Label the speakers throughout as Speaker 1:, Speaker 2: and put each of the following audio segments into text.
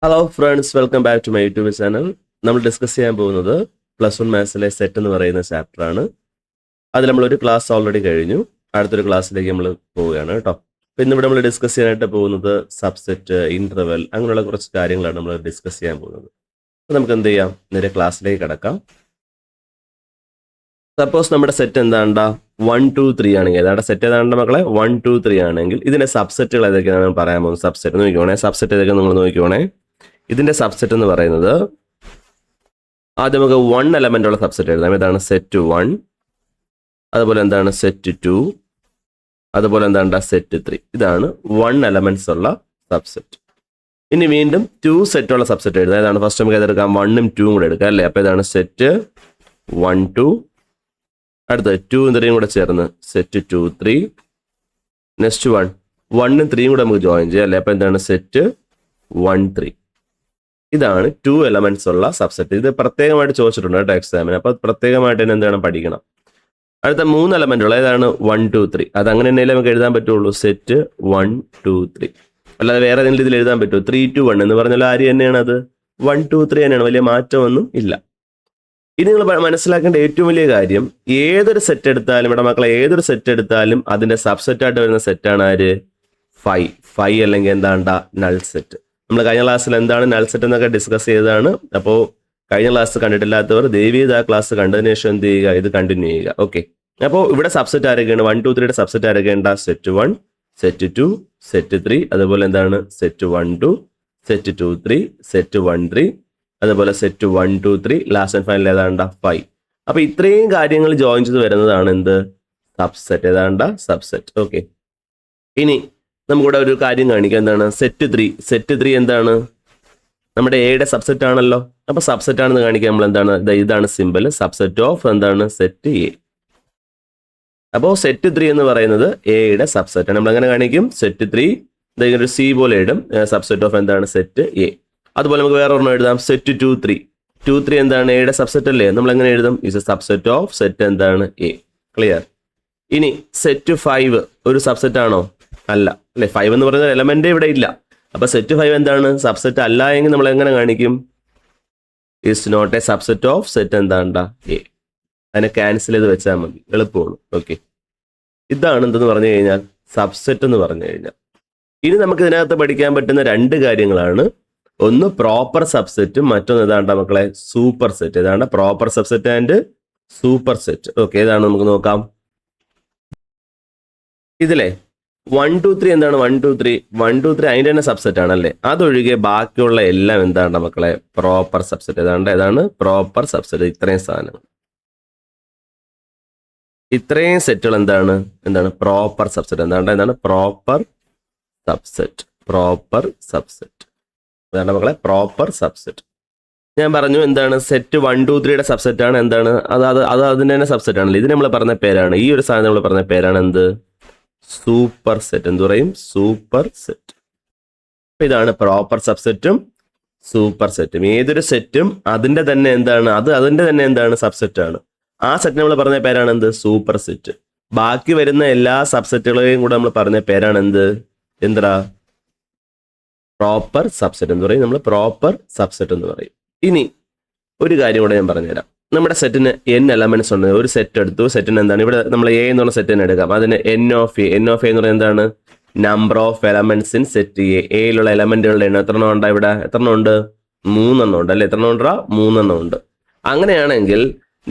Speaker 1: Hello friends, welcome back to my YouTube channel. നമ്മൾ discuss ചെയ്യാൻ പോകുന്നത് +1 മാത്സിലെ സെറ്റ് എന്ന് പറയുന്ന ചാപ്റ്ററാണ്. അതിൽ നമ്മളൊരു ക്ലാസ് ഓൾറെഡി കഴിഞ്ഞു. അടുത്തൊരു ക്ലാസ്സിലേക്ക് നമ്മൾ പോവുകയാണ് കേട്ടോ. അപ്പോൾ ഇന്നിവിടെ നമ്മൾ ഡിസ്കസ് ചെയ്യാനായിട്ട് പോകുന്നത് സബ്സെറ്റ്, ഇൻ്റർവെൽ, അങ്ങനെയുള്ള കുറച്ച് കാര്യങ്ങളാണ് നമ്മൾ ഡിസ്കസ് ചെയ്യാൻ പോകുന്നത്. അപ്പോൾ നമുക്ക് എന്ത് ചെയ്യാം, നേരെ ക്ലാസ്സിലേക്ക് കിടക്കാം. സപ്പോസ് നമ്മുടെ സെറ്റ് എന്താണ്ടാ 1 2 3 ആണെങ്കിൽ, ഏതാണ്ട് സെറ്റ് ഏതാണ്ട് മക്കളെ 1 2 3 ആണെങ്കിൽ ഇതിൻ്റെ സബ്സെറ്റുകൾ ഏതൊക്കെയാണ് പറയാൻ പോകുന്നത്. സബ്സെറ്റ് നോക്കിക്കോണേ, സബ്സെറ്റ് ഏതൊക്കെ നിങ്ങൾ നോക്കിക്കോണേ. ഇതിൻ്റെ സബ്സെറ്റ് എന്ന് പറയുന്നത് ആദ്യം നമുക്ക് 1 എലമെൻ്റ് ഉള്ള സബ്സെറ്റ് എഴുതാം. ഇതാണ് സെറ്റ് 1, അതുപോലെ എന്താണ് സെറ്റ് 2, അതുപോലെ എന്താണ് സെറ്റ് 3. ഇതാണ് 1 എലമെൻറ്റ്സ് ഉള്ള സബ്സെറ്റ്. ഇനി വീണ്ടും 2 സെറ്റുള്ള സബ്സെറ്റ് എഴുതാം. ഇതാണ് ഫസ്റ്റ് നമുക്ക് ഏതെടുക്കാം, 1ഉം 2ഉം കൂടെ എടുക്കാം അല്ലേ. അപ്പോൾ ഇതാണ് സെറ്റ് 1 2, അടുത്തത് 2ഉം 3ഉം കൂടെ ചേർന്ന് സെറ്റ് 2 3, നെക്സ്റ്റ് 1ഉം 3ഉം കൂടെ നമുക്ക് ജോയിൻ ചെയ്യാം അല്ലേ. അപ്പോൾ എന്താണ് സെറ്റ് 1 3. ഇതാണ് 2 എലമെന്റ്സ് ഉള്ള സബ്സെറ്റ്. ഇത് പ്രത്യേകമായിട്ട് ചോദിച്ചിട്ടുണ്ട് കേട്ടോ എക്സാമിന്. അപ്പോൾ പ്രത്യേകമായിട്ട് തന്നെ എന്താണ് പഠിക്കണം. അടുത്ത 3 എലമെന്റുള്ള ഏതാണ് 1 2 3. അത് അങ്ങനെ തന്നെ നമുക്ക് എഴുതാൻ പറ്റുള്ളൂ, സെറ്റ് 1 2 3. അല്ലാതെ വേറെ ഏതെങ്കിലും ഇതിൽ എഴുതാൻ പറ്റുമോ? 3 2 1 എന്ന് പറഞ്ഞാൽ ആര് തന്നെയാണ് അത് 1 2 3 തന്നെയാണ്, വലിയ മാറ്റമൊന്നും ഇല്ല. ഇനി നിങ്ങൾ മനസ്സിലാക്കേണ്ട ഏറ്റവും വലിയ കാര്യം, ഏതൊരു സെറ്റ് എടുത്താലും ഇവിടെ മക്കളെ ഏതൊരു സെറ്റ് എടുത്താലും അതിന്റെ സബ്സെറ്റായിട്ട് വരുന്ന സെറ്റാണ് ആര്, 5 അല്ലെങ്കിൽ എന്താണ്ടാ നൾ സെറ്റ്. നമ്മൾ കഴിഞ്ഞ ക്ലാസ്സിൽ എന്താണ് നൾ സെറ്റ് എന്നൊക്കെ ഡിസ്കസ് ചെയ്തതാണ്. അപ്പോൾ കഴിഞ്ഞ ക്ലാസ് കണ്ടിട്ടില്ലാത്തവർ ദയവ് ചെയ്ത് ആ ക്ലാസ് കണ്ടതിന് ശേഷം എന്ത് ചെയ്യുക, ഇത് കണ്ടിന്യൂ ചെയ്യുക. ഓക്കെ, അപ്പോൾ ഇവിടെ സബ്സെറ്റ് ആരൊക്കെയാണ്, 1 2 3യുടെ സബ്സെറ്റ് ആരൊക്കെയുണ്ട, സെറ്റ് 1, സെറ്റ് 2, സെറ്റ് 3, അതുപോലെ എന്താണ് സെറ്റ് 1 2, സെറ്റ് 2 3, സെറ്റ് 1 3, അതുപോലെ സെറ്റ് 1 2 3, ലാസ്റ്റ് ആൻഡ് ഫൈനൽ ഏതാണ്ട 5. അപ്പോൾ ഇത്രയും കാര്യങ്ങൾ ജോയിൻ ചെയ്ത് വരുന്നതാണ് എന്ത്, സബ്സെറ്റ്. ഏതാണ്ട സബ്സെറ്റ്. ഓക്കെ, ഇനി നമുക്കിവിടെ ഒരു കാര്യം കാണിക്കാം. എന്താണ് സെറ്റ് 3. സെറ്റ് 3 എന്താണ്, നമ്മുടെ എയുടെ സബ്സെറ്റ് ആണല്ലോ. അപ്പോൾ സബ്സെറ്റ് ആണെന്ന് കാണിക്കാൻ നമ്മൾ എന്താണ്, ഇതാണ് സിമ്പിൾ, സബ്സെറ്റ് ഓഫ് എന്താണ് സെറ്റ് എ. അപ്പോൾ സെറ്റ് 3 എന്ന് പറയുന്നത് എയുടെ സബ്സെറ്റ് ആണ്. നമ്മൾ എങ്ങനെ കാണിക്കും, സെറ്റ് 3 ഇങ്ങനെ ഒരു സി പോലെ ഇടും, സബ്സെറ്റ് ഓഫ് എന്താണ് സെറ്റ് എ. അതുപോലെ നമുക്ക് വേറെ ഒരെണ്ണം എഴുതാം, സെറ്റ് 2 3. 2 3 എന്താണ് എയുടെ സബ്സെറ്റ് അല്ലേ. നമ്മൾ എങ്ങനെ എഴുതും, is A subset of set എന്താണ് എ. ക്ലിയർ. ഇനി സെറ്റ് 5 ഒരു സബ്സെറ്റ് ആണോ, അല്ല അല്ലെ. 5 എന്ന് പറയുന്ന എലമെന്റ് ഇവിടെ ഇല്ല. അപ്പൊ സെറ്റ് 5 എന്താണ്, സബ്സെറ്റ് അല്ല എങ്കിൽ നമ്മൾ എങ്ങനെ കാണിക്കും, is not a subset of set എന്താണ്ട എ. അതിനെ ക്യാൻസൽ ചെയ്ത് വെച്ചാൽ മതി, എളുപ്പമാണ്. ഓക്കെ, ഇതാണ് എന്തെന്ന് പറഞ്ഞു കഴിഞ്ഞാൽ സബ്സെറ്റ് എന്ന് പറഞ്ഞു കഴിഞ്ഞാൽ. ഇനി നമുക്ക് ഇതിനകത്ത് പഠിക്കാൻ പറ്റുന്ന 2 കാര്യങ്ങളാണ്. ഒന്ന് പ്രോപ്പർ സബ്സെറ്റും, മറ്റൊന്ന് ഏതാണ്ട മക്കളെ സൂപ്പർ സെറ്റ്. ഏതാണ്ട് proper subset and super set. Okay, ഏതാണ് നമുക്ക് നോക്കാം. ഇതിലെ 1 2 3 എന്താണ്, 1 2 3 1 2 3 അതിൻ്റെ തന്നെ സബ്സെറ്റ് ആണല്ലേ. അതൊഴികെ ബാക്കിയുള്ള എല്ലാം എന്താണ് മക്കളെ പ്രോപ്പർ സബ്സെറ്റ്. ഏതാണ് പ്രോപ്പർ സബ്സെറ്റ്. ഇത്രയും സാധനങ്ങൾ, ഇത്രയും സെറ്റുകൾ എന്താണ് പ്രോപ്പർ സബ്സെറ്റ്. എന്താണ് പ്രോപ്പർ സബ്സെറ്റ്. പ്രോപ്പർ സബ്സെറ്റ് അതാണ് മക്കളെ പ്രോപ്പർ സബ്സെറ്റ്. ഞാൻ പറഞ്ഞു എന്താണ് സെറ്റ് 1 2 3യുടെ സബ്സെറ്റ് ആണ്. എന്താണ് അത് അതിൻ്റെ തന്നെ സബ്സെറ്റ് ആണല്ലോ. ഇതിന് നമ്മൾ പറഞ്ഞ പേരാണ്, ഈ ഒരു സാധനം നമ്മൾ പറഞ്ഞ പേരാണ് എന്ത്, സൂപ്പർ സെറ്റ്. എന്ത് പറയും, സൂപ്പർ സെറ്റ്. ഇതാണ് പ്രോപ്പർ സബ്സെറ്റും സൂപ്പർ സെറ്റും. ഏതൊരു സെറ്റും അതിന്റെ തന്നെ എന്താണ്, അതിന്റെ തന്നെ എന്താണ് സബ്സെറ്റ് ആണ്. ആ സെറ്റ് നമ്മൾ പറഞ്ഞ പേരാണ് എന്ത്, സൂപ്പർ സെറ്റ്. ബാക്കി വരുന്ന എല്ലാ സബ്സെറ്റുകളെയും കൂടെ നമ്മൾ പറഞ്ഞ പേരാണ് എന്ത്, എന്താ പ്രോപ്പർ സബ്സെറ്റ് എന്ന് പറയും. നമ്മൾ പ്രോപ്പർ സബ്സെറ്റ് എന്ന് പറയും. ഇനി ഒരു കാര്യം കൂടെ ഞാൻ പറഞ്ഞുതരാം. നമ്മുടെ സെറ്റിന് n എലമെന്റ്സ് ഉണ്ട്. ഒരു സെറ്റ് എടുത്തു, സെറ്റിന് എന്താണ് ഇവിടെ നമ്മൾ എ എന്നുള്ള സെറ്റിന് എടുക്കാം. അതിന് n ഓഫ് എ എന്ന് പറയുന്നത് എന്താണ്, number of elements in set A. എയിലുള്ള എലമെന്റുകളുടെ എണ്ണം എത്ര ഉണ്ട്, ഇവിടെ എത്ര ഉണ്ട്, 3 എണ്ണം ഉണ്ട് അല്ലെ. എത്ര ഉണ്ടാ, 3 എണ്ണം ഉണ്ട്. അങ്ങനെയാണെങ്കിൽ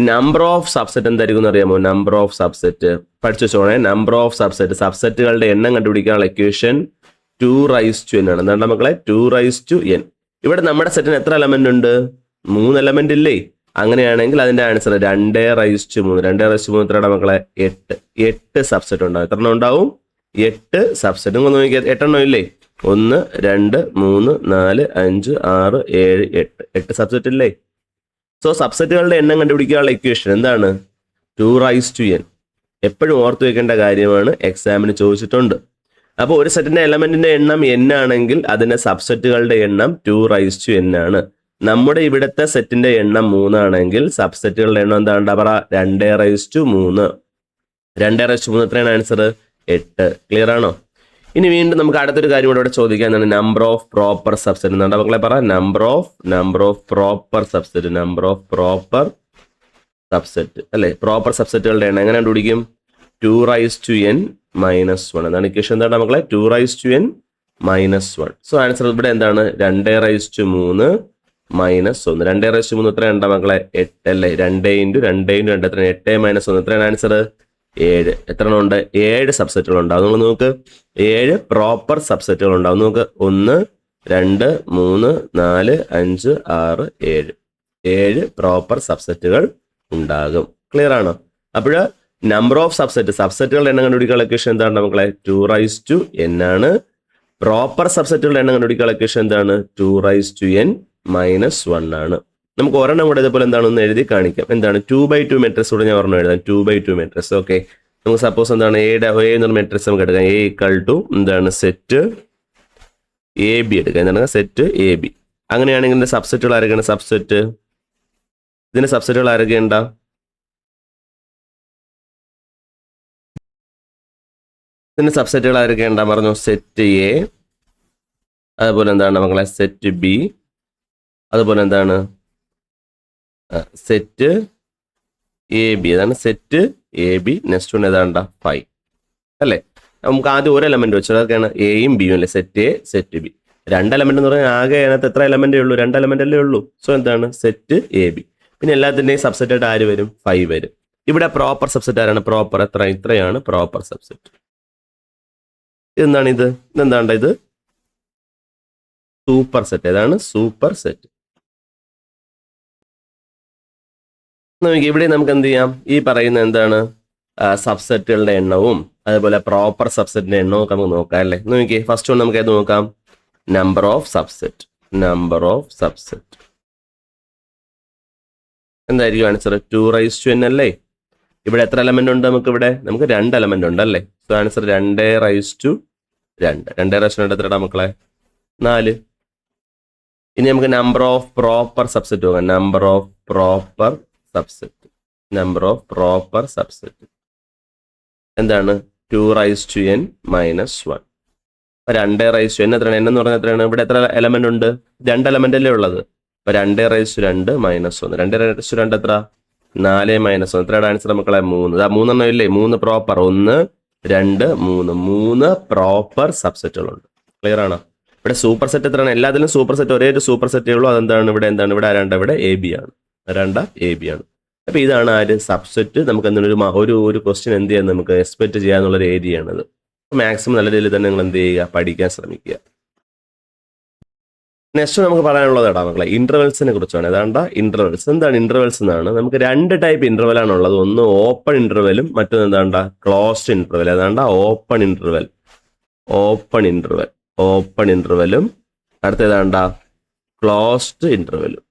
Speaker 1: നമ്പർ ഓഫ് സബ്സെറ്റ് എന്തായിരിക്കും എന്ന് അറിയാമോ, നമ്പർ ഓഫ് സബ്സെറ്റ് പഠിച്ചു വെച്ചോണേ. നമ്പർ ഓഫ് സബ്സെറ്റ്, സബ്സെറ്റുകളുടെ എണ്ണം കണ്ടുപിടിക്കാനുള്ള ഇക്വേഷൻ 2n ആണ്. എന്താണ് മക്കളെ 2n. ഇവിടെ നമ്മുടെ സെറ്റിന് എത്ര എലമെന്റ് ഉണ്ട്, 3 എലമെന്റ് ഇല്ലേ. അങ്ങനെയാണെങ്കിൽ അതിന്റെ ആൻസർ 2/3. 2/3 എത്രയാണ് മക്കളെ, 8 സബ്സെറ്റ് ഉണ്ടാവും. എത്ര എണ്ണം ഉണ്ടാവും, 8 സബ്സെറ്റ്. നിങ്ങൾ നോക്കിയാൽ 8 എണ്ണം ഇല്ലേ, 1 2 3 4 5 6 7 8 സബ്സെറ്റ് ഇല്ലേ. സോ സബ്സെറ്റുകളുടെ എണ്ണം കണ്ടുപിടിക്കാനുള്ള ഇക്വേഷൻ എന്താണ്, 2n. എപ്പോഴും ഓർത്ത് വെക്കേണ്ട കാര്യമാണ്, എക്സാമിന് ചോദിച്ചിട്ടുണ്ട്. അപ്പോൾ ഒരു സെറ്റിന്റെ എലമെന്റിന്റെ എണ്ണം n ആണെങ്കിൽ അതിന്റെ സബ്സെറ്റുകളുടെ എണ്ണം 2n ആണ്. നമ്മുടെ ഇവിടുത്തെ സെറ്റിന്റെ എണ്ണം 3 ആണെങ്കിൽ സബ്സെറ്റുകളുടെ എണ്ണം എന്താ പറ, 2/3. 2/3 എത്രയാണ് ആൻസർ, 8. ക്ലിയർ ആണോ. ഇനി വീണ്ടും നമുക്ക് അടുത്തൊരു കാര്യം കൂടെ ഇവിടെ ചോദിക്കാൻ, എന്താണ് നമ്പർ ഓഫ് പ്രോപ്പർ സബ്സെറ്റ് എന്നാണ് മക്കളെ പറ. Number of proper subset, number of proper subset അല്ലേ. പ്രോപ്പർ സബ്സെറ്റുകളുടെ എണ്ണം എങ്ങനെ കണ്ടുപിടിക്കും? 2n - 1 എന്നാണ് ഇക്വേഷൻ. എന്താണ് മക്കളെ? 2n - 1. സോ ആൻസർ ഇവിടെ എന്താണ്? 2 3 - 1. 2 3 എത്ര ഉണ്ടാ മക്കളെ? 8 അല്ലേ. 2 × 2 × 2 എത്ര? 8 - 1 എത്രയാണ് ആൻസർ? 7. എത്ര ഉണ്ട്? 7 സബ്സെറ്റുകൾ ഉണ്ടാവും. നമ്മൾ നോക്ക്, 7 പ്രോപ്പർ സബ്സെറ്റുകൾ ഉണ്ടാവും. നോക്ക്, 1 2 3 4 5 6 7. 7 പ്രോപ്പർ സബ്സെറ്റുകൾ ഉണ്ടാകും. ക്ലിയർ ആണോ? അപ്പോൾ നമ്പർ ഓഫ് സബ്സെറ്റുകളുടെ എണ്ണം കണ്ടുപിടിക്കാനുള്ള ഇക്വേഷൻ എന്താണ് മക്കളെ? 2n ആണ്. പ്രോപ്പർ സബ്സെറ്റുകളുടെ എണ്ണം കണ്ടുപിടിക്കാനുള്ള ഇക്വേഷൻ എന്താണ്? 2n - 1 ആണ്. നമുക്ക് ഒരെണ്ണം കൂടെ ഇതേപോലെ എന്താണെന്ന് എഴുതി കാണിക്കാം. എന്താണ്? 2x2 മെട്രിക്സ് കൂടെ ഞാൻ ഒരെണ്ണം എഴുതാം. 2x2 matrix. ഓക്കെ, നമുക്ക് സപ്പോസ് എന്താണ് എ എന്നൊരു മെട്രിക്സ് നമുക്ക് എടുക്കാം. A = എന്താണ്? സെറ്റ് AB എടുക്കാം. എന്താണ്? Set AB. അങ്ങനെയാണെങ്കിൽ ഇതിന്റെ സബ്സെറ്റുകൾ ആരൊക്കെയാണ്? ഇതിന്റെ സബ്സെറ്റുകൾ ആരൊക്കെയുണ്ടാ? ഇതിന്റെ സബ്സെറ്റുകൾ ആരൊക്കെയുണ്ടാ പറഞ്ഞു? സെറ്റ് A, അതുപോലെ എന്താണ് മക്കളെ? സെറ്റ് B, അതുപോലെ എന്താണ്? Set AB. അതാണ് സെറ്റ് AB. നെക്സ്റ്റ് വൺ ഏതാണ്ട? 5 അല്ലേ. നമുക്ക് ആദ്യം ഒരു എലമെന്റ് വെച്ചു, അതൊക്കെയാണ് എയും ബിയും അല്ലേ. Set A, set B. 2 element എന്ന് പറഞ്ഞാൽ ആകെ അതിനകത്ത് എത്ര എലമെന്റേ ഉള്ളൂ? 2 എലമെന്റ് അല്ലേ ഉള്ളൂ. സോ എന്താണ്? Set AB. പിന്നെ എല്ലാത്തിൻ്റെയും സബ്സെറ്റ് ആയിട്ട് ആര് വരും? 5 വരും. ഇവിടെ പ്രോപ്പർ സബ്സെറ്റ് ആരാണ്? പ്രോപ്പർ ഇത്രയാണ് പ്രോപ്പർ സബ്സെറ്റ്. ഇതെന്താണ് ഇത്? Superset. ഏതാണ്? Superset. ഇവിടെ നമുക്ക് എന്ത് ചെയ്യാം? ഈ പറയുന്ന എന്താണ് സബ്സെറ്റുകളുടെ എണ്ണവും അതുപോലെ പ്രോപ്പർ സബ്സെറ്റിന്റെ എണ്ണവും ഒക്കെ നമുക്ക് നോക്കാം അല്ലേ. നോക്കിയേ, ഫസ്റ്റ് വൺ നമുക്ക് ഏത് നോക്കാം? Number of subset. എന്തായിരിക്കും ആൻസർ? 2n അല്ലേ. ഇവിടെ എത്ര എലമെന്റ് ഉണ്ട്? നമുക്ക് 2 എലമെന്റ് ഉണ്ട് അല്ലേ. സോ ആൻസർ 2 എത്ര മക്കളെ? 4. ഇനി നമുക്ക് നമ്പർ ഓഫ് പ്രോപ്പർ സബ്സെറ്റ് നോക്കാം. നമ്പർ ഓഫ് പ്രോപ്പർ സബ്സെറ്റ് എന്താണ്? 2n - 1. 2n എത്രയാണ്? n എന്ന് പറഞ്ഞാൽ എത്രയാണ്? ഇവിടെ എത്ര എലമെന്റ് ഉണ്ട്? 2 എലമെന്റ് അല്ലേ ഉള്ളത്. അപ്പൊ 2 - 1. 2 എത്ര? 4 - 1. എത്രയാണ് ആൻസർ മക്കളെ? 3. 3 ഇല്ലേ? 3 പ്രോപ്പർ. 1 2 3. 3 പ്രോപ്പർ സബ്സെറ്റുകളുണ്ട്. ക്ലിയർ ആണോ? ഇവിടെ സൂപ്പർ സെറ്റ് എത്രയാണ്? എല്ലാത്തിലും സൂപ്പർ സെറ്റ് ഒരേ ഒരു സൂപ്പർ സെറ്റേ ഉള്ളൂ. അതെന്താണ്? ഇവിടെ AB ആണ്. AB ആണ്. അപ്പൊ ഇതാണ് ആര്? സബ്സെറ്റ്. നമുക്ക് എന്തെങ്കിലും ഒരു ക്വസ്റ്റ്യൻ എന്ത് ചെയ്യാൻ നമുക്ക് എക്സ്പെക്ട് ചെയ്യാന്നുള്ളൊരു ഏരിയ ആണത്. മാക്സിമം നല്ല രീതിയിൽ തന്നെ നിങ്ങൾ എന്ത് ചെയ്യുക? പഠിക്കാൻ ശ്രമിക്കുക. നെക്സ്റ്റ് നമുക്ക് പറയാനുള്ളത് മക്കളെ ഇന്റർവെൽസിനെ കുറിച്ചാണ്. ഏതാണ്ട ഇന്റർവെൽസ്. എന്താണ് ഇന്റർവെൽസ് എന്നാണ്? നമുക്ക് 2 ടൈപ്പ് ഇന്റർവെൽ ആണുള്ളത്. ഒന്ന് ഓപ്പൺ ഇന്റർവെലും മറ്റൊന്ന് എന്താണ്ട? Closed interval. ഏതാണ്ട ഓപ്പൺ ഇന്റർവെലും അടുത്തേതാണ്ട? ക്ലോസ്ഡ് ഇന്റർവെലും.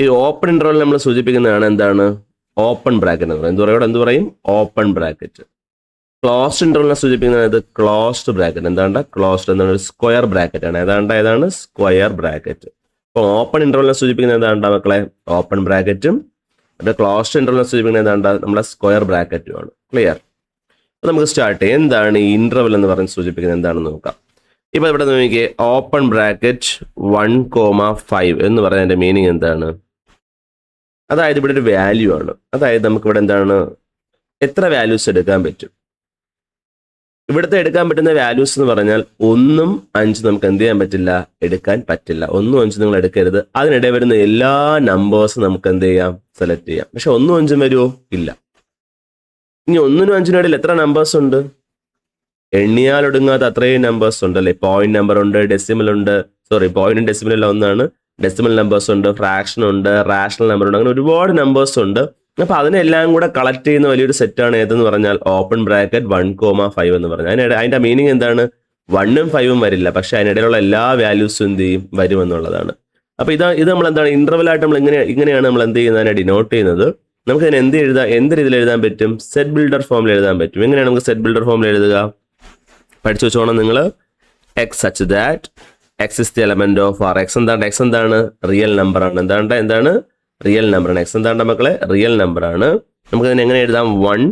Speaker 1: ഈ ഓപ്പൺ ഇന്റർവെൽ നമ്മൾ സൂചിപ്പിക്കുന്നതാണ് എന്താണ്? ഓപ്പൺ ബ്രാക്കറ്റ് എന്ന് പറയും. എന്ത് പറയും? Open bracket. ക്ലോസ്ഡ് ഇന്റർവെലിനെ സൂചിപ്പിക്കുന്നത് ക്ലോസ്ഡ് ബ്രാക്കറ്റ്. എന്താണ്? ക്ലോസ്ഡ് എന്താണ്? ഒരു സ്ക്വയർ ബ്രാക്കറ്റ് ആണ്. ഏതാണ്? Square bracket. അപ്പോൾ ഓപ്പൺ ഇന്റർവെലിനെ സൂചിപ്പിക്കുന്നത് എന്താണ് മക്കളെ? ഓപ്പൺ ബ്രാക്കറ്റും ക്ലോസ്ഡ് ഇന്റർവെലിനെ സൂചിപ്പിക്കുന്നത് എന്താണ്? നമ്മളെ സ്ക്വയർ ബ്രാക്കറ്റും ആണ്. ക്ലിയർ? അപ്പോൾ നമുക്ക് സ്റ്റാർട്ട് ചെയ്യാം. എന്താണ് ഈ ഇന്റർവെൽ എന്ന് പറഞ്ഞ് സൂചിപ്പിക്കുന്നത് എന്താണെന്ന് നോക്കാം. ഇപ്പോൾ ഇവിടെ നോക്കിയേ, ഓപ്പൺ ബ്രാക്കറ്റ് 1,5 എന്ന് പറയുന്നതിന്റെ മീനിങ് എന്താണ്? അതായത് ഇവിടെ ഒരു വാല്യൂ ആണ്. അതായത് നമുക്കിവിടെ എന്താണ്? എത്ര വാല്യൂസ് എടുക്കാൻ പറ്റും? ഇവിടുത്തെ എടുക്കാൻ പറ്റുന്ന വാല്യൂസ് എന്ന് പറഞ്ഞാൽ 1 5 നമുക്ക് എന്ത് ചെയ്യാൻ പറ്റില്ല? എടുക്കാൻ പറ്റില്ല. 1 5 നിങ്ങൾ എടുക്കരുത്. അതിനിടെ വരുന്ന എല്ലാ നമ്പേഴ്സും നമുക്ക് എന്ത് ചെയ്യാം? സെലക്ട് ചെയ്യാം. പക്ഷെ 1 5 വരുമോ? ഇല്ല. ഇനി 1 5 ഇടയിൽ എത്ര നമ്പേഴ്സ് ഉണ്ട്? എണ്ണിയാൽ ഒടുങ്ങാത്ത അത്രയും നമ്പേഴ്സ് ഉണ്ട് അല്ലേ. പോയിന്റ് നമ്പർ ഉണ്ട്, ഡെസിമൽ ഉണ്ട്. പോയിന്റും ഡെസിമലും എല്ലാം ഒന്നാണ്. ഡെസിമൽ നമ്പേഴ്സ് ഉണ്ട്, ഫ്രാക്ഷൻ ഉണ്ട്, റാഷണൽ നമ്പർ ഉണ്ട്. അങ്ങനെ ഒരുപാട് നമ്പേഴ്സ് ഉണ്ട്. അപ്പൊ അതിനെല്ലാം കൂടെ കളക്ട് ചെയ്യുന്ന വലിയൊരു സെറ്റാണ് ഏതെന്ന് പറഞ്ഞാൽ ഓപ്പൺ ബ്രാക്കറ്റ് 1,5 എന്ന് പറഞ്ഞാൽ. അതിന്റെ മീനിങ് എന്താണ്? 1ഉം 5ഉം വരില്ല, പക്ഷെ അതിനിടയിലുള്ള എല്ലാ വാല്യൂസും എന്ത് ചെയ്യും? വരുമെന്നുള്ളതാണ്. അപ്പൊ ഇത് നമ്മൾ എന്താണ്? ഇന്റർവെൽ ആയിട്ട് നമ്മൾ ഇങ്ങനെയാണ് നമ്മൾ എന്ത് ചെയ്യുന്നതിനെ ഡിനോട്ട് ചെയ്യുന്നത്. നമുക്ക് ഇതിനെ എന്ത് രീതിയിൽ എഴുതാൻ പറ്റും? സെറ്റ് ബിൽഡർ ഫോമിൽ എഴുതാൻ പറ്റും. എങ്ങനെയാണ് നമുക്ക് സെറ്റ് ബിൽഡർ ഫോമിൽ എഴുതുക? പഠിച്ചു വെച്ചോണം നിങ്ങൾ. X such that x is the element of R. X എന്താണ്? റിയൽ നമ്പർ ആണ്. എന്താണ്? റിയൽ നമ്പർ ആണ്. എക്സ് എന്താണ് മക്കളെ? റിയൽ നമ്പർ ആണ്. നമുക്ക് ഇതിനെ എങ്ങനെ എഴുതാം? 1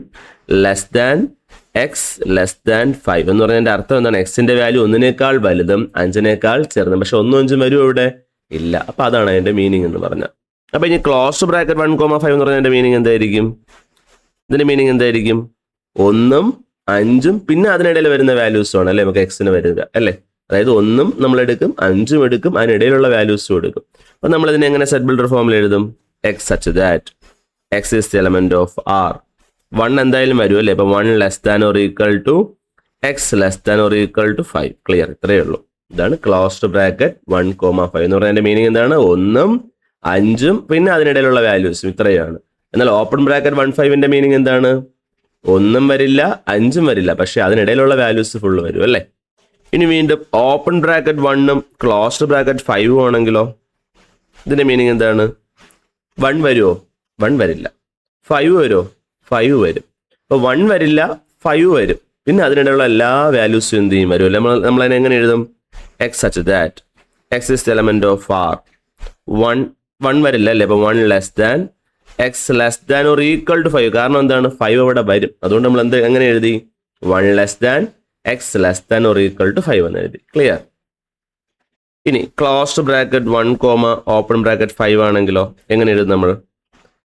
Speaker 1: < എക്സ് ലെസ് ദാൻ 5 എന്ന് പറഞ്ഞതിന്റെ അർത്ഥം എന്താണ്? എക്സിന്റെ വാല്യൂ 1നേക്കാൾ വലുതും 5നേക്കാൾ ചെറുതും. പക്ഷെ 1 5 വരും ഇവിടെ ഇല്ല. അപ്പൊ അതാണ് അതിന്റെ മീനിങ് എന്ന് പറഞ്ഞാൽ. അപ്പൊ ഇനി ക്ലോസ്ഡ് ബ്രാക്കറ്റ് 1,5 എന്ന് പറഞ്ഞതിന്റെ മീനിങ് എന്തായിരിക്കും? ഇതിന്റെ മീനിങ് എന്തായിരിക്കും? 1ഉം 5ഉം പിന്നെ അതിനിടയിൽ വരുന്ന വാല്യൂസും ആണ് അല്ലെ നമുക്ക് എക്സിന് വരിക അല്ലേ? അതായത് 1ഉം നമ്മൾ എടുക്കും, 5ഉം എടുക്കും, അതിനിടയിലുള്ള വാല്യൂസും എടുക്കും. അപ്പൊ നമ്മൾ ഇതിനെ എങ്ങനെ സെറ്റ് ബിൽഡർ ഫോമിൽ എഴുതും? X such that x is the element of R. 1 എന്തായാലും വരും അല്ലേ? അപ്പൊ 1 less than or equal to x less than or equal to 5. Clear? ഇത്രയേ ഉള്ളൂ. ഇതാണ് ക്ലോസ്ഡ് ബ്രാക്കറ്റ് 1,5 എന്ന് പറയുന്നതിന്റെ മീനിങ് എന്താണ്? 1ഉം 5ഉം പിന്നെ അതിനിടയിലുള്ള വാല്യൂസും ഇത്രയാണ്. എന്നാൽ ഓപ്പൺ ബ്രാക്കറ്റ് 1,5ന്റെ മീനിങ് എന്താണ്? 1ഉം വരില്ല, 5ഉം വരില്ല, പക്ഷെ അതിനിടയിലുള്ള വാല്യൂസ് ഫുള്ള് വരും അല്ലേ? ഇനി വീണ്ടും ഓപ്പൺ ബ്രാക്കറ്റ് 1ഉം ക്ലോസ്ഡ് ബ്രാക്കറ്റ് 5ഉം ആണെങ്കിലോ ഇതിന്റെ മീനിങ് എന്താണ്? 1 വരുമോ? 1 വരില്ല. 5 വരുമോ? 5 വരും. അപ്പൊ 1 വരില്ല, 5 വരും, പിന്നെ അതിനിടയിലുള്ള എല്ലാ വാല്യൂസും എന്ത് ചെയ്യും? വരും. നമ്മൾ അതിനെ എങ്ങനെ എഴുതും? X such that x is the element of R. 1 വരില്ല അല്ലേ? അപ്പൊ 1 less than x less than or equal to 5. കാരണം എന്താണ്? 5 അവിടെ വരും. അതുകൊണ്ട് നമ്മൾ എങ്ങനെ എഴുതി? 1 less than x less than or equal to 5 എന്ന് എഴുതി. ക്ലിയർ? ഇനി ക്ലോസ്ഡ് ബ്രാക്കറ്റ് 1, ഓപ്പൺ ബ്രാക്കറ്റ് 5 ആണെങ്കിലോ എങ്ങനെ എഴുതും നമ്മൾ?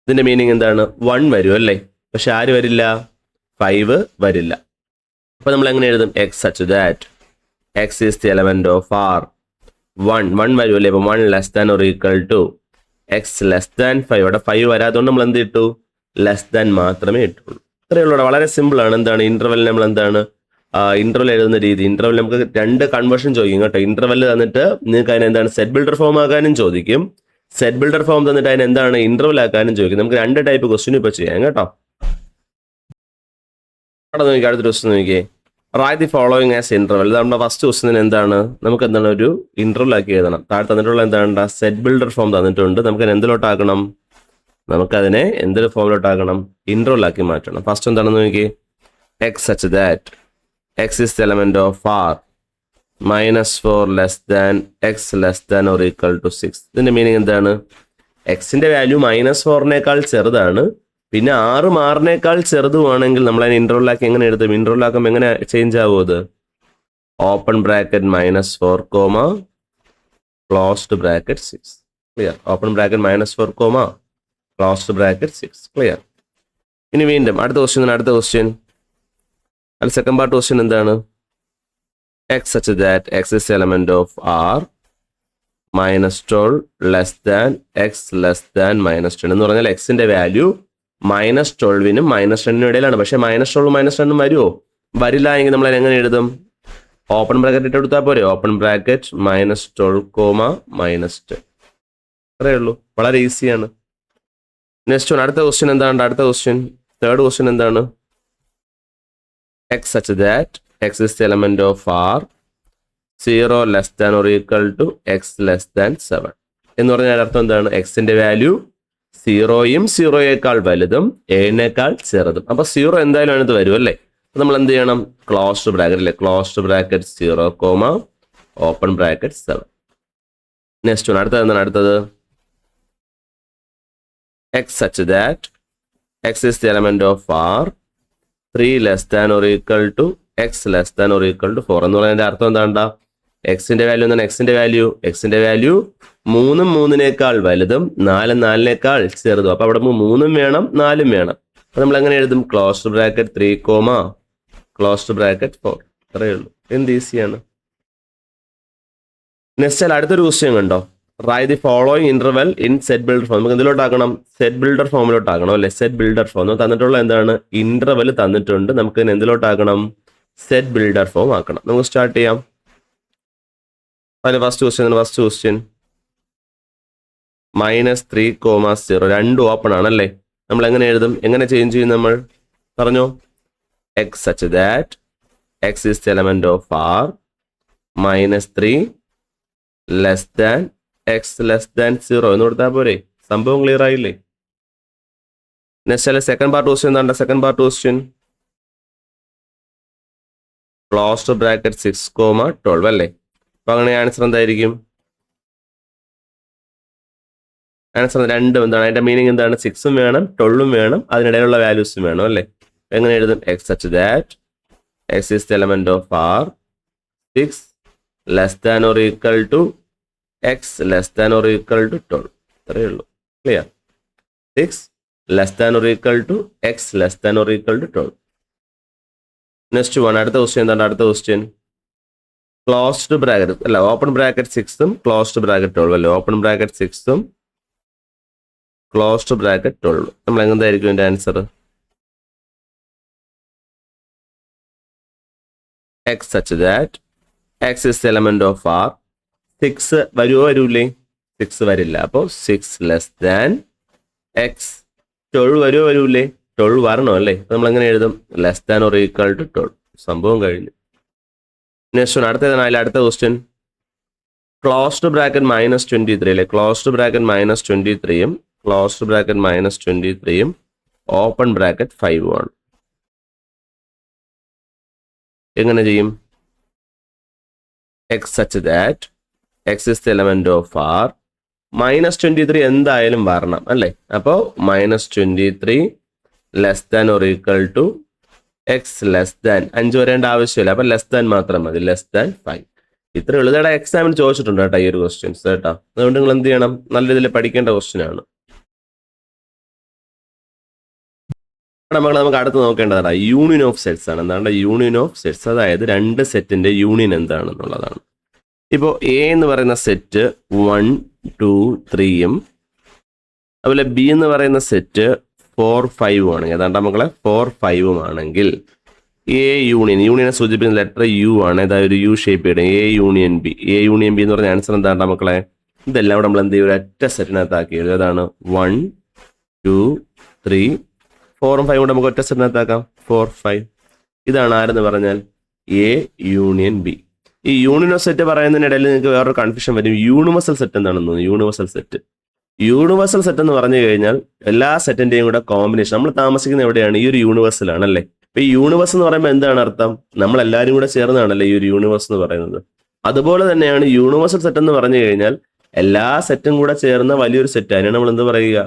Speaker 1: ഇതിന്റെ മീനിങ് എന്താണ്? 1 വരും അല്ലേ? പക്ഷെ ആര് വരില്ല? 5 വരില്ല. അപ്പൊ നമ്മൾ എങ്ങനെ എഴുതും? X such that x is the element of R. 1 വരും അല്ലേ? അപ്പൊ 1 less than or equal to x less than 5. അവിടെ 5 വരാതുകൊണ്ട് നമ്മൾ എന്ത് ഇട്ടു? ലെസ് ദാൻ മാത്രമേ ഇട്ടുള്ളൂ. ഇത്രയേ ഉള്ളൂ. വളരെ സിമ്പിൾ ആണ്. എന്താണ് ഇന്റർവെൽ? നമ്മൾ എന്താണ് ഇന്റർവെൽ എഴുതുന്ന രീതി? ഇന്റർവെൽ നമുക്ക് 2 കൺവേർഷൻ ചോദിക്കും കേട്ടോ. ഇന്റർവെൽ തന്നിട്ട് നിങ്ങൾക്ക് അതിന് എന്താണ് സെറ്റ് ബിൽഡർ ഫോം ആക്കാനും ചോദിക്കും. സെറ്റ് ബിൽഡർ ഫോം തന്നിട്ട് അതിന് എന്താണ് ഇന്റർവെൽ ആക്കാനും ചോദിക്കും. നമുക്ക് 2 ടൈപ്പ് ക്വസ്റ്റ്യൻ ഇപ്പൊ ചെയ്യാം കേട്ടോ. അവിടെ നോക്കിയാൽ അടുത്ത ക്വസ്റ്റ്യൻ നോക്കിയേ. Write the following as interval. നമ്മുടെ ഫസ്റ്റ് ക്വസ്റ്റ്യൻ എന്താണ്? നമുക്ക് എന്താണ് ഒരു ഇന്റർവെൽ ആക്കി എഴുതണം. താഴെ തന്നിട്ടുള്ള എന്താണ്? സെറ്റ് ബിൽഡർ ഫോം തന്നിട്ടുണ്ട്. നമുക്ക് എന്തിലോട്ടാക്കണം? നമുക്കതിനെ എന്തൊരു ഫോമിലോട്ടാക്കണം? ഇന്റർവെൽ ആക്കി മാറ്റണം. ഫസ്റ്റ് എന്താണെന്ന് നോക്കിയേ. X such that x is the element of R -4 less than x less than or equal to 6. ഇതിന്റെ മീനിങ് എന്താണ്? എക്സിന്റെ വാല്യൂ -4നേക്കാൾ ചെറുതാണ്, പിന്നെ 6 6നേക്കാൾ ചെറുതുമാണെങ്കിൽ നമ്മൾ അതിനെ ഇന്റർവെൽ ആക്കി എങ്ങനെ എഴുതും? ഇന്റർവെൽ ആക്കുമ്പോൾ എങ്ങനെ ചേഞ്ച് ആവും അത്? Open bracket -4, closed bracket 6. Clear? Open bracket -4, closed bracket 6. Clear? ഇനി വീണ്ടും അടുത്ത ക്വസ്റ്റ്യൻ അല്ല സെക്കൻഡ് പാർട്ട് ക്വസ്റ്റ്യൻ എന്താണ്? X such that x is element of R -12 less than x less than -10 എന്ന് പറഞ്ഞാൽ എക്സിന്റെ വാല്യൂ -12നും -10നും ഇടയിലാണ്. പക്ഷെ -12 -10 വരുമോ? വരില്ല എങ്കിൽ നമ്മൾ എങ്ങനെ എഴുതും? ഓപ്പൺ ബ്രാക്കറ്റ് ഇട്ട് കൊടുത്താൽ പോരെ? Open bracket -12, -10. അത്രയേ ഉള്ളൂ. വളരെ ഈസിയാണ്. നെക്സ്റ്റ് വൺ അടുത്ത ക്വസ്റ്റ്യൻ എന്താണ്? തേർഡ് ക്വസ്റ്റ്യൻ എന്താണ്? X such that x is the element of R 0 less than or equal to x less than 7 എന്ന് പറഞ്ഞാൽ അർത്ഥം എന്താണ്? എക്സിന്റെ വാല്യൂ 0യും 0യേക്കാൾ വലുതും 7നേക്കാൾ ചെറുതും. അപ്പൊ 0 എന്തായാലും അതിനകത്ത് വരും അല്ലേ? നമ്മൾ എന്ത് ചെയ്യണം? ക്ലോസ്ഡ് ബ്രാക്കറ്റ് അല്ലേ? Closed bracket 0, open bracket 7. Next one അടുത്തത് എന്താണ്? അടുത്തത് x such that x is the element of R 3 less than or equal to x less than or equal to 4 എന്ന് പറയുന്നതിന്റെ അർത്ഥം എന്താണ്ടാ? എക്സിന്റെ വാല്യൂ എന്താണ്? എക്സിന്റെ വാല്യൂ 3 3നേക്കാൾ വലുതും 4 4നേക്കാൾ ചെറുതും. അപ്പൊ അവിടെ 3 വേണം 4 വേണം. അപ്പൊ നമ്മൾ എങ്ങനെ എഴുതും? Closed bracket 3, closed bracket 4. അത്രയേ ഉള്ളൂ. എന്ത് ഈസിയാണ്. നെക്സ്റ്റ് അടുത്തൊരു ക്വസ്റ്റ്യൻ കണ്ടോ? Write the following interval in set builder form. നമുക്ക് എന്തിലോട്ടാക്കണം? സെറ്റ് ബിൽഡർ ഫോമിലോട്ടാക്കണം അല്ലെ? സെറ്റ് ബിൽഡർ ഫോം തന്നിട്ടുള്ള എന്താണ്? ഇന്റർവെൽ തന്നിട്ടുണ്ട്. നമുക്ക് എന്തിലോട്ടാക്കണം? സെറ്റ് ബിൽഡർ ഫോം ആക്കണം. നമുക്ക് സ്റ്റാർട്ട് ചെയ്യാം. അതിന് ഫസ്റ്റ് ക്വസ്റ്റ്യൻ -3, 0 രണ്ടും ഓപ്പൺ ആണല്ലേ? നമ്മൾ എങ്ങനെ എഴുതും? എങ്ങനെ ചേഞ്ച് ചെയ്യും നമ്മൾ? പറഞ്ഞോ. X such that x is the element of R -3 less than x less than 0 എന്ന് കൊടുത്താൽ പോരെ? സംഭവം ക്ലിയർ ആയില്ലേ? നെക്സ്റ്റ് സെക്കൻഡ് പാർട്ട് ക്വസ്റ്റ്യൻ എന്താണ്? Second part question closed bracket 6, 12 അല്ലേ? അപ്പൊ അങ്ങനെ ആൻസർ എന്തായിരിക്കും? ആൻസർ രണ്ടും എന്താണ്? അതിന്റെ മീനിങ് എന്താണ്? 6ഉം വേണം 12ഉം വേണം, അതിനിടയിലുള്ള വാല്യൂസും വേണം അല്ലേ? എങ്ങനെ എഴുതും? X such that X is the element of R. 6 less than or equal to X less than or equal to 12. അത്രയേ ഉള്ളൂ. Clear? 6 less than or equal to X less than or equal to 12. Next one. അടുത്ത question എന്താണ്? അടുത്ത question closed bracket അല്ല, open bracket 6ഉം closed bracket 12 അല്ലേ? Open bracket 6ഉം closed bracket 12. നമ്മൾ എന്തായിരിക്കും എൻ്റെ answer? X such that X is the element of R. 6 വരുമോ വരൂലേ? 6 വരില്ല. അപ്പോൾ 6 ലെസ് ദാൻ X. 12 വരുമോ വരൂലേ? 12 വരണോ അല്ലേ? നമ്മൾ എങ്ങനെ എഴുതും? Less than or equal to 12. സംഭവം കഴിഞ്ഞു. നെക്സ്റ്റ് അടുത്തതാണ്. അതിൽ അടുത്ത ക്വസ്റ്റ്യൻ ക്ലോസ്ഡ് ബ്രാക്കറ്റ് -23 അല്ലേ? ക്ലോസ്ഡ് ബ്രാക്കറ്റ് -23ഉം ക്ലോസ്ഡ് ബ്രാക്കറ്റ് -23ഉം ഓപ്പൺ ബ്രാക്കറ്റ് 5ഉം ആണ്. എങ്ങനെ ചെയ്യും? X such that X is the element of R. -23 എന്തായാലും വരണം അല്ലേ? അപ്പോൾ -23 less than or equal to X less than 5 വരേണ്ട ആവശ്യമില്ല. അപ്പോൾ ലെസ് ദാൻ മാത്രം മതി. Less than 5. ഇത്ര എളുതയുടെ എക്സാമിന് ചോദിച്ചിട്ടുണ്ട് കേട്ടോ ഈ ഒരു ക്വസ്റ്റ്യൻസ് കേട്ടോ. അതുകൊണ്ട് നിങ്ങൾ എന്ത് ചെയ്യണം? നല്ല രീതിയിൽ പഠിക്കേണ്ട ക്വസ്റ്റ്യൻ ആണ്. നമുക്ക് അടുത്ത് നോക്കേണ്ടതാണ് യൂണിയൻ ഓഫ് സെറ്റ്സ് ആണ്. എന്താണ് യൂണിയൻ ഓഫ് സെറ്റ്സ്? അതായത് രണ്ട് സെറ്റിന്റെ യൂണിയൻ എന്താണെന്നുള്ളതാണ്. ഇപ്പോൾ എ എന്ന് പറയുന്ന സെറ്റ് 1 2 3ഉം അതുപോലെ ബി എന്ന് പറയുന്ന സെറ്റ് 4 5ഉം ആണെങ്കിൽ, അതാണ്ട് മക്കളെ 4 5ഉം ആണെങ്കിൽ എ യൂണിയനെ സൂചിപ്പിക്കുന്ന ലെറ്റർ യു ആണ്. അതായത് ഒരു യു ഷേപ്പ് ഇടും. A union B. A union B എന്ന് പറഞ്ഞ ആൻസർ എന്താണ്ട മക്കളെ? ഇതെല്ലാം കൂടെ നമ്മൾ എന്ത് ചെയ്യും? ഒരു ഒറ്റ സെറ്റിനകത്താക്കി എഴുതും. അതാണ് 1 2 3 4ഉം 5ഉം കൂടെ നമുക്ക് ഒറ്റ സെറ്റിനകത്താക്കാം. 4 5. ഇതാണ് ആരെന്ന് പറഞ്ഞാൽ എ യൂണിയൻ ബി. ഈ യൂണിയൻ ഓഫ് സെറ്റ് പറയുന്നതിനിടയിൽ നിങ്ങൾക്ക് വേറൊരു കൺഫ്യൂഷൻ വരും. യൂണിവേഴ്സൽ സെറ്റ് എന്താണെന്ന് തോന്നുന്നു. യൂണിവേഴ്സൽ സെറ്റ് എന്ന് പറഞ്ഞു കഴിഞ്ഞാൽ എല്ലാ സെറ്റിന്റെയും കൂടെ കോമ്പിനേഷൻ. നമ്മൾ താമസിക്കുന്ന എവിടെയാണ്? ഈ ഒരു യൂണിവേഴ്സലാണ് അല്ലേ? അപ്പൊ ഈ യൂണിവേഴ്സ് എന്ന് പറയുമ്പോൾ എന്താണ് അർത്ഥം? നമ്മളെല്ലാവരും കൂടെ ചേർന്നാണല്ലേ ഈ ഒരു യൂണിവേഴ്സ് എന്ന് പറയുന്നത്. അതുപോലെ തന്നെയാണ് യൂണിവേഴ്സൽ സെറ്റ് എന്ന് പറഞ്ഞു കഴിഞ്ഞാൽ എല്ലാ സെറ്റും കൂടെ ചേർന്ന വലിയൊരു സെറ്റ്. അതിനാണ് നമ്മൾ എന്ത് പറയുക?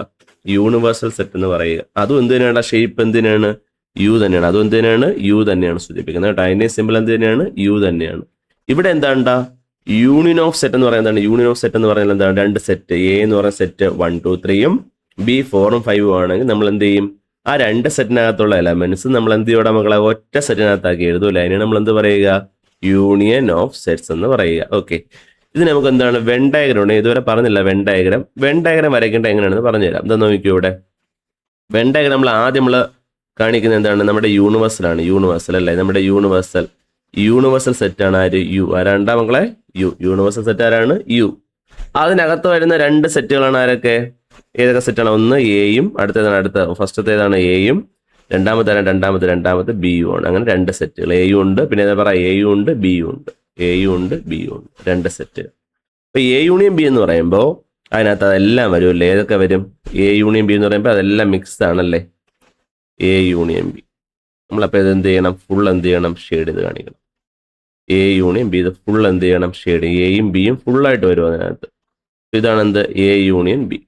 Speaker 1: യൂണിവേഴ്സൽ സെറ്റ് എന്ന് പറയുക. അതും എന്തിനാണ്? ഷേപ്പ് എന്തിനാണ്? യു തന്നെയാണ്. അതും എന്തിനാണ്? യു തന്നെയാണ് സൂചിപ്പിക്കുന്നത് കേട്ടോ. അതിന്റെ സിമ്പിൾ എന്തിനാണ്? യു തന്നെയാണ്. ഇവിടെ എന്താണ്ടാ? യൂണിയൻ ഓഫ് സെറ്റ് എന്ന് പറയുന്നത്. യൂണിയൻ ഓഫ് സെറ്റ് എന്ന് പറയുന്നത് എന്താണ്? രണ്ട് സെറ്റ്. എ എന്ന് പറയുന്ന സെറ്റ് 1 2 3ഉം ബി 4ഉം 5ഉം ആണെങ്കിൽ നമ്മൾ എന്ത് ചെയ്യും? ആ രണ്ട് സെറ്റിനകത്തുള്ള എലമെന്റ്സ് നമ്മൾ എന്ത് ചെയ്യൂടെ മക്കളെ? ഒറ്റ സെറ്റിനകത്താക്കി എഴുതൂല. അതിനാണ് നമ്മൾ എന്ത് പറയുക? യൂണിയൻ ഓഫ് സെറ്റ്സ് എന്ന് പറയുക. ഓക്കെ. ഇത് നമുക്ക് എന്താണ്? വെൻ ഡയഗ്രം ഉണ്ട്. ഇതുവരെ പറഞ്ഞില്ല വെൻ ഡയഗ്രം. വെൻ ഡയഗ്രം വരയ്ക്കേണ്ട എങ്ങനെയാണെന്ന് പറഞ്ഞുതരാം. എന്താ നോക്കിയോ ഇവിടെ വെൻ ഡയഗ്രം നമ്മൾ ആദ്യം കാണിക്കുന്നത് എന്താണ്? നമ്മുടെ യൂണിവേഴ്സലാണ്. യൂണിവേഴ്സൽ അല്ലേ? നമ്മുടെ യൂണിവേഴ്സൽ സെറ്റ് ആണ് ആര്? യു. ആരാണ്ടാ മക്കളെ? യു. യൂണിവേഴ്സൽ സെറ്റ് ആരാണ്? യു. അതിനകത്ത് വരുന്ന രണ്ട് സെറ്റുകളാണ് ആരൊക്കെ? ഏതൊക്കെ സെറ്റാണ്? ഒന്ന് എയും ഫസ്റ്റത്തെ ഏതാണ്? എയും രണ്ടാമത്തെ ബിയും ആണ്. അങ്ങനെ രണ്ട് സെറ്റുകൾ. എയും ഉണ്ട്, പിന്നെ എന്താ പറയുക? എയും ഉണ്ട്, ബിയും ഉണ്ട്. രണ്ട് സെറ്റ്. അപ്പൊ എ യൂണിയൻ ബി എന്ന് പറയുമ്പോൾ അതിനകത്ത് അതെല്ലാം വരും അല്ലേ? ഏതൊക്കെ വരും? എ യൂണിയൻ ബി എന്ന് പറയുമ്പോൾ അതെല്ലാം മിക്സ്ഡ് ആണല്ലേ? A union B. നമ്മളപ്പോൾ ഇത് എന്ത് ചെയ്യണം? ഫുൾ എന്ത് ചെയ്യണം? ഷെയ്ഡ് ചെയ്ത് കാണിക്കണം. A union B. ഇത് ഫുൾ എന്ത് ചെയ്യണം? ഷെയ്ഡ്. എയും ബിയും ഫുള്ളായിട്ട് വരും അതിനകത്ത്. ഇതാണ് എന്ത്? A union B.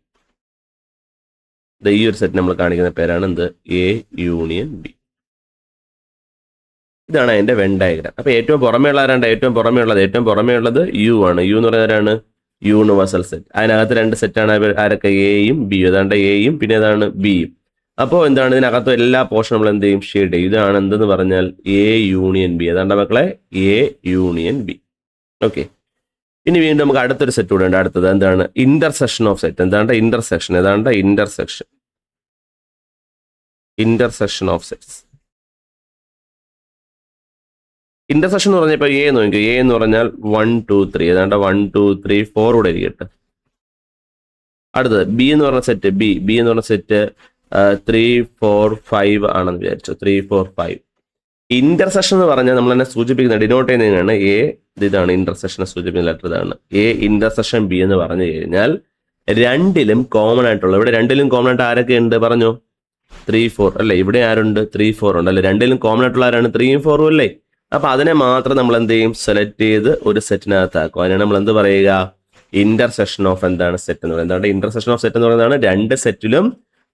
Speaker 1: ഈ ഒരു സെറ്റ് നമ്മൾ കാണിക്കുന്ന പേരാണ് എന്ത്? A union B. ഇതാണ് അതിന്റെ വെൻ ഡയഗ്രാം. അപ്പൊ ഏറ്റവും പുറമേ ഉള്ള ഏറ്റവും പുറമേ ഉള്ളത് യു ആണ്. യു എന്ന് പറയുന്നവരാണ് യൂണിവേഴ്സൽ സെറ്റ്. അതിനകത്ത് രണ്ട് സെറ്റാണ് ആരൊക്കെ? എയും ബിയും. ഏതാണ്ട് എയും പിന്നെ ഏതാണ്? ബിയും. അപ്പോൾ എന്താണ്? ഇതിനകത്ത് എല്ലാ പോർഷൻ നമ്മൾ എന്ത് ചെയ്യും? ഷെയ്ഡ് ചെയ്യും. ഇതാണ് എന്തെന്ന് പറഞ്ഞാൽ എ യൂണിയൻ ബി. ഏതാണ്ട് മക്കളെ? A union B. ഓക്കെ. ഇനി വീണ്ടും നമുക്ക് അടുത്തൊരു സെറ്റ് കൂടെ ഉണ്ട്. അടുത്തത് എന്താണ്? Intersection of set. ഏതാണ്ട് ഇന്റർസെക്ഷൻ ഓഫ് സെറ്റ്സ്. ഇന്റർസെക്ഷൻ എന്ന് പറഞ്ഞപ്പോൾ എ നോക്കിയോ. എ എന്ന് പറഞ്ഞാൽ 1 2 3. ഏതാണ്ട് 1 2 3 4 കൂടെ ഇരിക്കട്ടെ. അടുത്തത് ബി എന്ന് പറഞ്ഞ സെറ്റ്. ബി എന്ന് പറഞ്ഞ സെറ്റ് 3 4 5 ആണെന്ന് വിചാരിച്ചു. 3 4 5. ഇന്റർസെക്ഷൻ എന്ന് പറഞ്ഞാൽ നമ്മൾ തന്നെ സൂചിപ്പിക്കുന്ന ഡിനോട്ട് ചെയ്യുന്നതിനാണ് എ. ഇതാണ് ഇന്റർസെക്ഷനെ സൂചിപ്പിക്കുന്ന ലെറ്റർ. ഇതാണ് എ ഇന്റർസെക്ഷൻ ബി എന്ന് പറഞ്ഞു കഴിഞ്ഞാൽ രണ്ടിലും കോമൺ ആയിട്ടുള്ള, ഇവിടെ രണ്ടിലും കോമൺ ആയിട്ട് ആരൊക്കെ ഉണ്ട് പറഞ്ഞു? 3 4 അല്ലേ? ഇവിടെ ആരുണ്ട്? 3 4 ഉണ്ട് അല്ലേ? രണ്ടിലും കോമൺ ആയിട്ടുള്ള ആരാണ്? 3ഉം 4ഉം അല്ലേ? അപ്പൊ അതിനെ മാത്രം നമ്മൾ എന്ത് ചെയ്യും? സെലക്ട് ചെയ്ത് ഒരു സെറ്റിനകത്താക്കും. അതിനാണ് നമ്മൾ എന്ത് പറയുക? ഇന്റർസെക്ഷൻ ഓഫ് എന്താണ്? സെറ്റ് എന്ന് പറയുന്നത്. എന്താണ് ഇന്റർസെക്ഷൻ ഓഫ് സെറ്റ് എന്ന് പറയുന്നതാണ് രണ്ട് സെറ്റിലും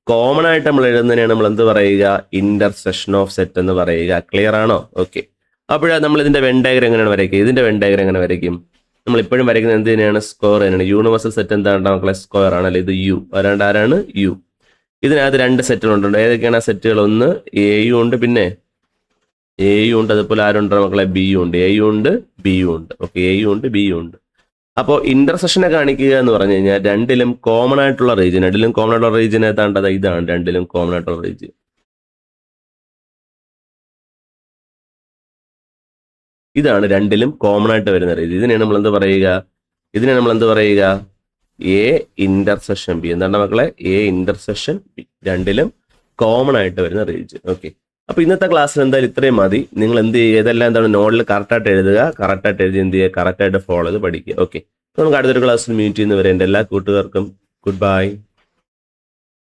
Speaker 1: കോമൺ ആയിട്ട് നമ്മൾ എഴുതുന്നതിനാണ് നമ്മൾ എന്ത് പറയുക? ഇന്റർസെക്ഷൻ ഓഫ് സെറ്റ് എന്ന് പറയുക. ക്ലിയർ ആണോ? ഓക്കെ. അപ്പോഴാണ് നമ്മൾ ഇതിന്റെ വെൻ ഡയഗ്രം എങ്ങനെയാണ് വരയ്ക്കുക? ഇതിന്റെ വെൻ ഡയഗ്രം എങ്ങനെ വരയ്ക്കും? നമ്മൾ ഇപ്പോഴും വരയ്ക്കുന്നത് എന്ത് തന്നെയാണ്? സ്ക്വയർ തന്നെയാണ്. യൂണിവേഴ്സൽ സെറ്റ് എന്താണ് മക്കളെ? സ്ക്വയർ ആണല്ലേ. ഇത് യു. ആരാണ്? യു. ഇതിനകത്ത് രണ്ട് സെറ്റുകളുണ്ട്. ഏതൊക്കെയാണ് ആ സെറ്റുകൾ? ഒന്ന് എയും ഉണ്ട്, പിന്നെ എയും ഉണ്ട്, അതുപോലെ ആരുണ്ട് മക്കളെ? ബിയും ഉണ്ട്. എയും ഉണ്ട്, ബിയും ഉണ്ട്. ഓക്കെ, എയും ഉണ്ട്, ബിയും ഉണ്ട്. അപ്പോൾ ഇന്റർസെക്ഷനെ കാണിക്കുക എന്ന് പറഞ്ഞു കഴിഞ്ഞാൽ രണ്ടിലും കോമൺ ആയിട്ടുള്ള റീജിയൻ ഏതാണ്ടത്? ഇതാണ് രണ്ടിലും കോമൺ ആയിട്ടുള്ള റീജിയൻ. ഇതാണ് രണ്ടിലും കോമൺ ആയിട്ട് വരുന്ന റീജിയൻ. ഇതിനെയാണ് നമ്മൾ എന്ത് പറയുക? A intersection B. എന്താണ് മക്കളെ? A intersection B. രണ്ടിലും കോമൺ ആയിട്ട് വരുന്ന റീജിയൻ. ഓക്കെ, അപ്പൊ ഇന്നത്തെ ക്ലാസ്സിൽ എന്തായാലും ഇത്രയും മതി. നിങ്ങൾ എന്ത് ചെയ്യുക? ഇതെല്ലാം എന്താണ് നോട്ടിൽ കറക്റ്റായിട്ട് എഴുതുക. കറക്റ്റായിട്ട് എഴുതി എന്ത് ചെയ്യുക? കറക്റ്റായിട്ട് ഫോളോ ചെയ്ത് പഠിക്കുക. ഓക്കെ, നമുക്ക് അടുത്തൊരു ക്ലാസ്സിൽ മീറ്റ് ചെയ്യുന്നവരെ എൻ്റെ എല്ലാ കൂട്ടുകാർക്കും ഗുഡ് ബൈ.